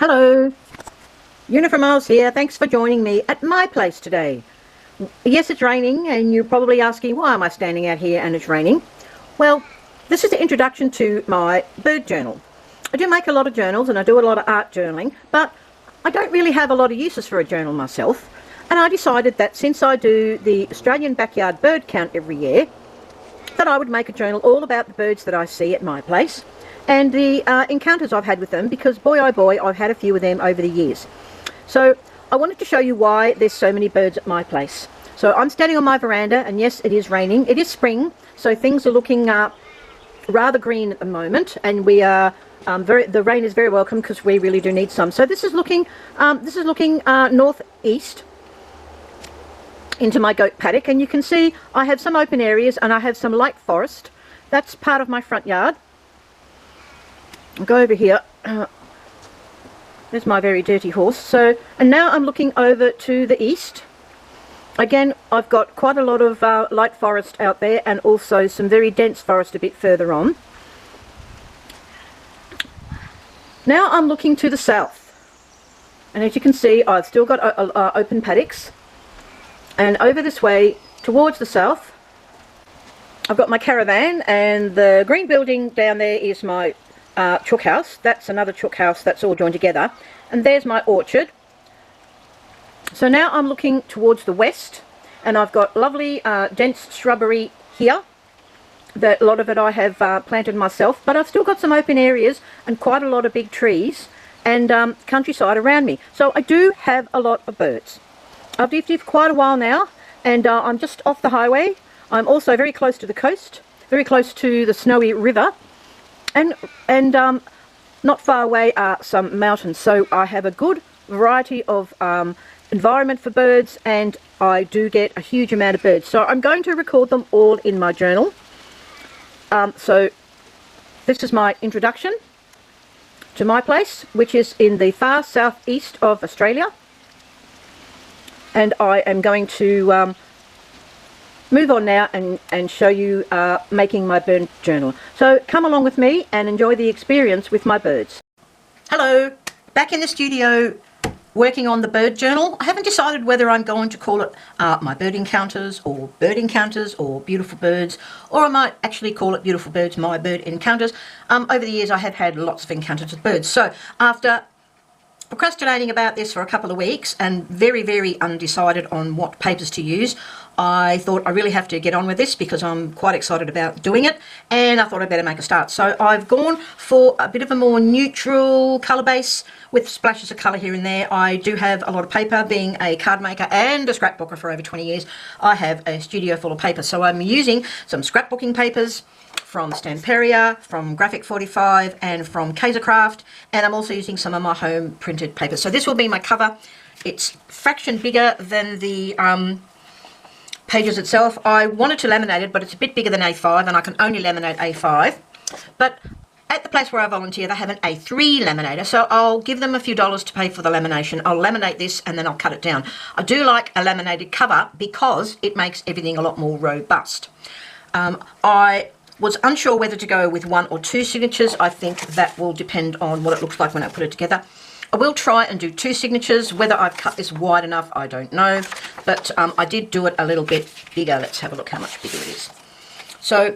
Hello, Uniform Miles here. Thanks for joining me at my place today. Yes, it's raining, and you're probably asking why am I standing out here and it's raining. Well, this is the introduction to my bird journal. I do make a lot of journals and I do a lot of art journaling, but I don't really have a lot of uses for a journal myself. And I decided that since I do the Australian backyard bird count every year, that I would make a journal all about the birds that I see at my place and the encounters I've had with them, because boy oh boy, I've had a few of them over the years. So I wanted to show you why there's so many birds at my place. So I'm standing on my veranda, and yes, it is raining. It is spring, so things are looking rather green at the moment, and we are the rain is very welcome because we really do need some. So this is looking northeast into my goat paddock, and you can see I have some open areas and I have some light forest. That's part of my front yard. I'll go over here. There's my very dirty horse. So, and now I'm looking over to the east. Again, I've got quite a lot of light forest out there, and also some very dense forest a bit further on. Now I'm looking to the south, and as you can see, I've still got open paddocks. And over this way towards the south, I've got my caravan, and the green building down there is my chook house. That's another chook house that's all joined together, and there's my orchard. So now I'm looking towards the west, and I've got lovely dense shrubbery here. A lot of it I have planted myself, but I've still got some open areas and quite a lot of big trees and countryside around me. So I do have a lot of birds. I've lived here for quite a while now, and I'm just off the highway. I'm also very close to the coast, very close to the Snowy River, and not far away are some mountains. So I have a good variety of environment for birds, and I do get a huge amount of birds. So I'm going to record them all in my journal. So this is my introduction to my place, which is in the far southeast of Australia. And I am going to move on now and show you making my bird journal. So come along with me and enjoy the experience with my birds. Hello, back in the studio working on the bird journal. I haven't decided whether I'm going to call it my bird encounters or beautiful birds, or I might actually call it beautiful birds, my bird encounters. Over the years I have had lots of encounters with birds. So after procrastinating about this for a couple of weeks and very undecided on what papers to use, I thought I really have to get on with this because I'm quite excited about doing it, and I thought I'd better make a start. So I've gone for a bit of a more neutral colour base with splashes of colour here and there. I do have a lot of paper. Being a card maker and a scrapbooker for over 20 years, I have a studio full of paper. So I'm using some scrapbooking papers from Stamperia, from Graphic 45, and from Kaisercraft, and I'm also using some of my home printed paper. So this will be my cover. It's fraction bigger than the pages itself. I wanted to laminate it, but it's a bit bigger than A5, and I can only laminate A5. But at the place where I volunteer, they have an A3 laminator, so I'll give them a few dollars to pay for the lamination. I'll laminate this and then I'll cut it down. I do like a laminated cover because it makes everything a lot more robust. I was unsure whether to go with 1 or 2 signatures. I think that will depend on what it looks like when I put it together. I will try and do 2 signatures. Whether I've cut this wide enough, I don't know. But I did do it a little bit bigger. Let's have a look how much bigger it is. So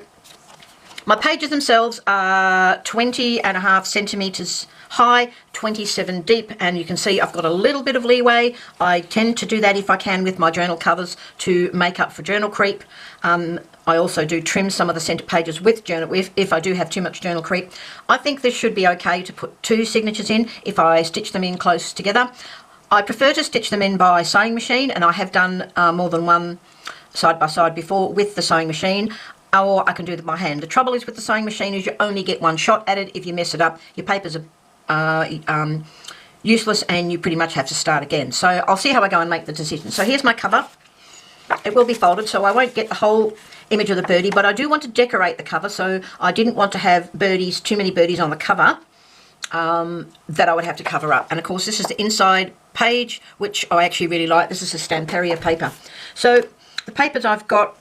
my pages themselves are 20.5 centimetres high, 27 deep, and you can see I've got a little bit of leeway. I tend to do that if I can with my journal covers to make up for journal creep. I also do trim some of the centre pages with journal if I do have too much journal creep. I think this should be okay to put 2 signatures in if I stitch them in close together. I prefer to stitch them in by sewing machine, and I have done more than one side by side before with the sewing machine, or I can do them by hand. The trouble is with the sewing machine is you only get one shot at it. If you mess it up, your papers are useless and you pretty much have to start again. So I'll see how I go and make the decision. So here's my cover. It will be folded, so I won't get the whole image of the birdie, but I do want to decorate the cover, so I didn't want to have birdies, too many birdies on the cover that I would have to cover up. And of course this is the inside page, which I actually really like. This is a Stamperia paper. So the papers I've got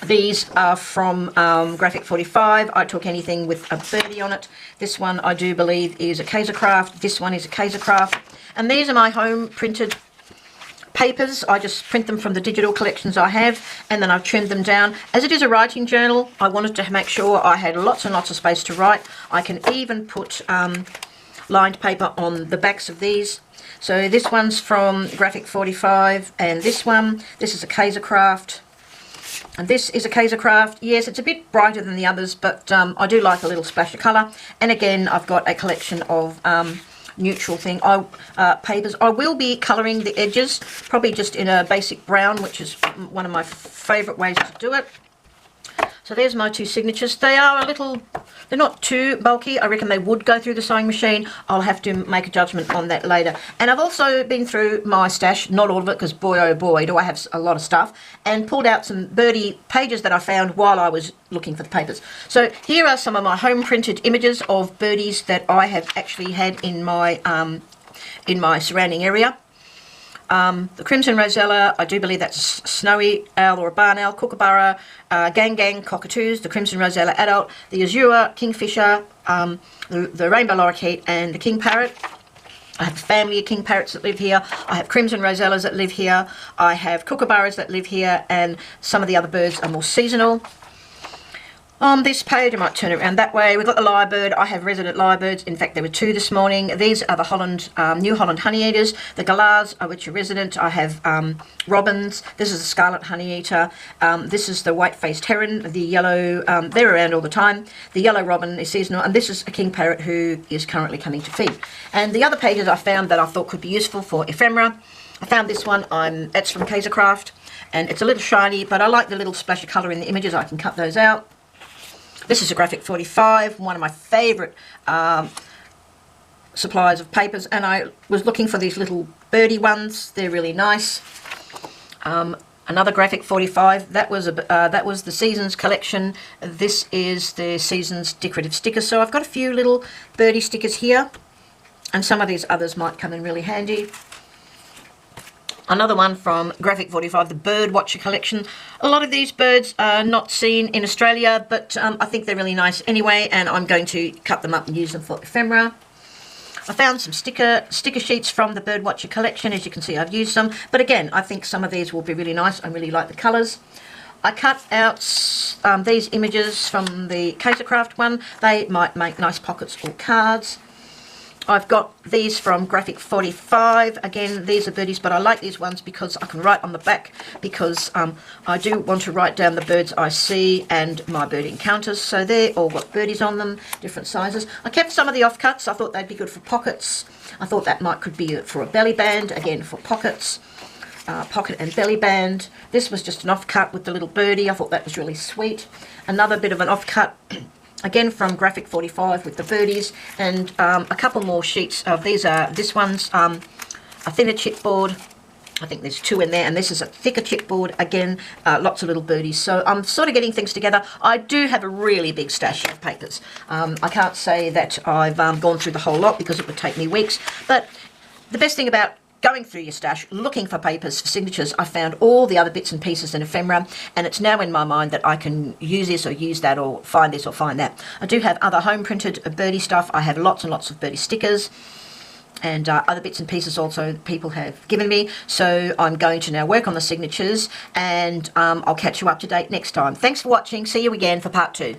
These are from Graphic 45. I took anything with a birdie on it. This one I do believe is a Kaisercraft. This one is a Kaisercraft. And these are my home printed papers. I just print them from the digital collections I have, and then I've trimmed them down. As it is a writing journal, I wanted to make sure I had lots and lots of space to write. I can even put lined paper on the backs of these. So this one's from Graphic 45, and this is a Kaisercraft. And this is a Kaisercraft. Yes, it's a bit brighter than the others, but I do like a little splash of colour. And again, I've got a collection of neutral papers. I will be colouring the edges, probably just in a basic brown, which is one of my favourite ways to do it. So there's my two signatures. They are they're not too bulky. I reckon they would go through the sewing machine. I'll have to make a judgment on that later. And I've also been through my stash, not all of it, because boy oh boy do I have a lot of stuff, and pulled out some birdie pages that I found while I was looking for the papers. So here are some of my home printed images of birdies that I have actually had in my surrounding area. The Crimson Rosella, I do believe that's a snowy owl or a barn owl, kookaburra, gang gang cockatoos, the Crimson Rosella adult, the azure kingfisher, the rainbow lorikeet, and the king parrot. I have a family of king parrots that live here. I have Crimson Rosellas that live here. I have kookaburras that live here, and some of the other birds are more seasonal. On this page, I might turn it around that way. We've got the lyrebird. I have resident lyrebirds. In fact, there were two this morning. These are the New Holland honeyeaters. The galahs, which are resident. I have robins. This is the scarlet honeyeater. This is the white-faced heron. The yellow, they're around all the time. The yellow robin is seasonal. And this is a king parrot who is currently coming to feed. And the other pages I found that I thought could be useful for ephemera. I found this one. It's from Kaisercraft. And it's a little shiny, but I like the little splash of colour in the images. I can cut those out. This is a Graphic 45, one of my favourite suppliers of papers, and I was looking for these little birdie ones. They're really nice. Another Graphic 45. That was the Seasons collection. This is the Seasons decorative stickers. So I've got a few little birdie stickers here, and some of these others might come in really handy. Another one from Graphic 45, the Bird Watcher collection. A lot of these birds are not seen in Australia, but I think they're really nice anyway, and I'm going to cut them up and use them for ephemera. I found some sticker sheets from the Bird Watcher collection. As you can see, I've used them. But again, I think some of these will be really nice. I really like the colours. I cut out these images from the Kaisercraft one. They might make nice pockets or cards. I've got these from Graphic 45. Again, these are birdies, but I like these ones because I can write on the back, because I do want to write down the birds I see and my bird encounters. So they're all got birdies on them, different sizes. I kept some of the offcuts. I thought they'd be good for pockets. I thought that could be for a belly band, again for pockets. Pocket and belly band. This was just an offcut with the little birdie. I thought that was really sweet. Another bit of an offcut. Again from Graphic 45 with the birdies, and a couple more sheets of these. This one's a thinner chipboard. I think there's two in there, and this is a thicker chipboard. Again, lots of little birdies. So I'm sort of getting things together. I do have a really big stash of papers. I can't say that I've gone through the whole lot because it would take me weeks, but the best thing about going through your stash, looking for papers for signatures, I found all the other bits and pieces and ephemera, and it's now in my mind that I can use this or use that, or find this or find that. I do have other home printed birdie stuff. I have lots and lots of birdie stickers and other bits and pieces also people have given me. So I'm going to now work on the signatures, and I'll catch you up to date next time. Thanks for watching. See you again for part 2.